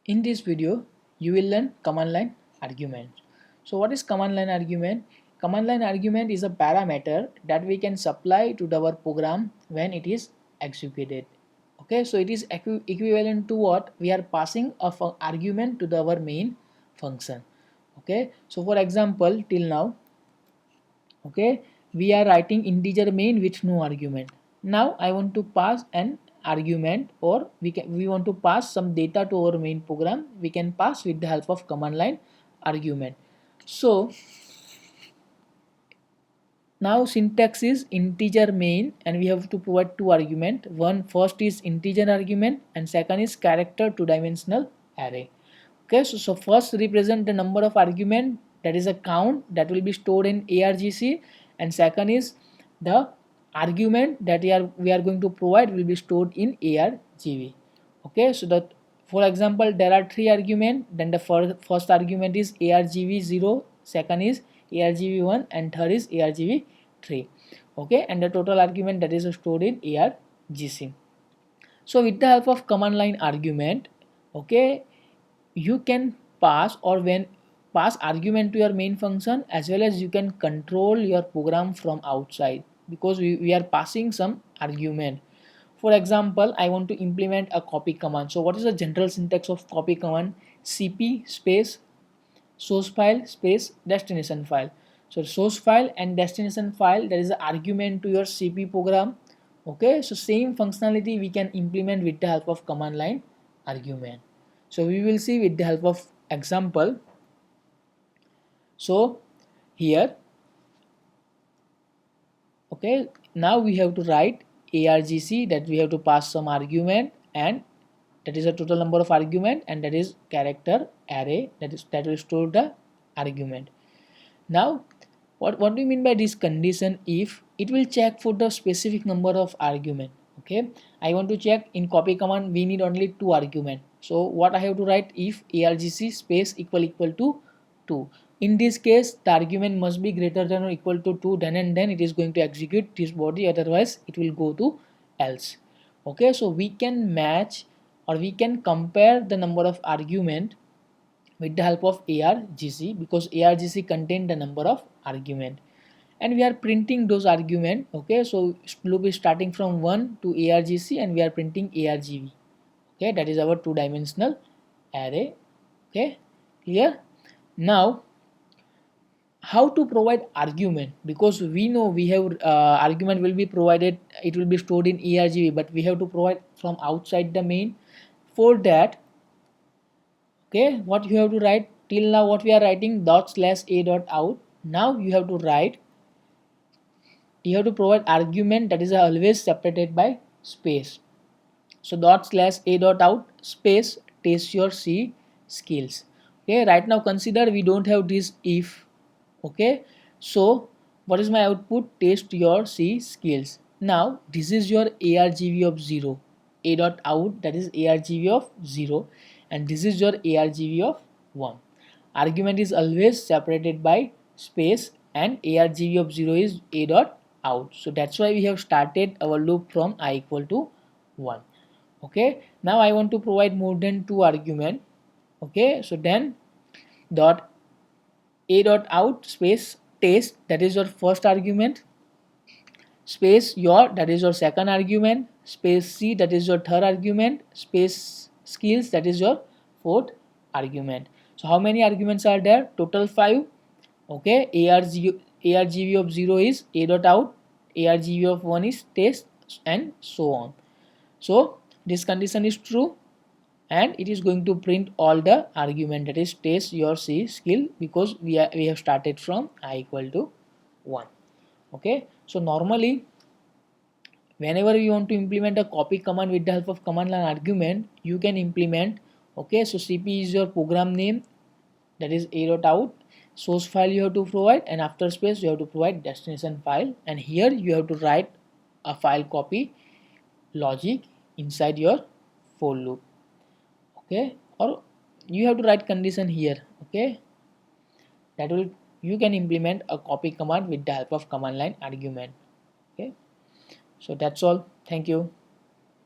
In this video, you will learn command line argument. So what is command line argument? Command line argument is a parameter that we can supply to our program when it is executed. Okay, so it is equivalent to what we are passing of an argument to our main function. Okay, so for example, till now, okay, we are writing integer main with no argument. Now I want to pass an argument, or we want to pass some data to our main program. We can pass with the help of command line argument. So now syntax is integer main, and we have to provide two argument. One first is integer argument and second is character two dimensional array. Okay, so first represent the number of argument, that is a count that will be stored in argc, and second is the argument that we are going to provide will be stored in argv. Okay, so that, for example, there are three argument, then the first argument is argv0, second is argv1, and third is argv3. Okay, and the total argument that is stored in argc. So with the help of command line argument, okay, you can pass or when pass argument to your main function, as well as you can control your program from outside, because we are passing some argument. For example, I want to implement a copy command. So what is the general syntax of copy command? Cp space source file space destination file. So source file and destination file, that is the argument to your cp program. Okay, so same functionality we can implement with the help of command line argument. So we will see with the help of example. So here, okay, now we have to write argc, that we have to pass some argument, and that is a total number of argument, and that is character array, that will store the argument. Now what do you mean by this condition? If it will check for the specific number of argument. Okay, I want to check in copy command we need only two argument. So what I have to write, if argc space equal to 2. In this case the argument must be greater than or equal to 2, then and then it is going to execute this body, otherwise it will go to else. Okay, so we can match or we can compare the number of argument with the help of argc, because argc contain the number of argument, and we are printing those argument. Okay, so loop is starting from 1 to argc, and we are printing argv. Okay, that is our two dimensional array. Okay, clear? Now how to provide argument, because we know we have argument will be provided, it will be stored in argv, but we have to provide from outside the main. For that, okay, what you have to write, till now what we are writing dot slash a dot out. Now you have to write, you have to provide argument that is always separated by space. So dot slash a dot out space test your c skills. Okay, right now consider we don't have this if. Okay, so what is my output? Test your c skills. Now this is your argv of 0, a dot out, that is argv of 0, and this is your argv of 1. Argument is always separated by space, and argv of 0 is a dot out. So that's why we have started our loop from I equal to 1. Okay, now I want to provide more than two argument. Okay, so then dot a dot out space test, that is your first argument, space your, that is your second argument, space c, that is your third argument, space skills, that is your fourth argument. So how many arguments are there? Total 5. Okay, argv of 0 is a dot out, argv of 1 is test, and so on. So this condition is true, and it is going to print all the argument, that is test your c skill, because we have started from I equal to 1. Okay, so normally whenever you want to implement a copy command with the help of command line argument, you can implement. Okay, so cp is your program name, that is a dot out, source file you have to provide, and after space you have to provide destination file, and here you have to write a file copy logic inside your for loop. Okay, or you have to write condition here. Okay, that will, you can implement a copy command with the help of command line argument. Okay, so that's all. Thank you.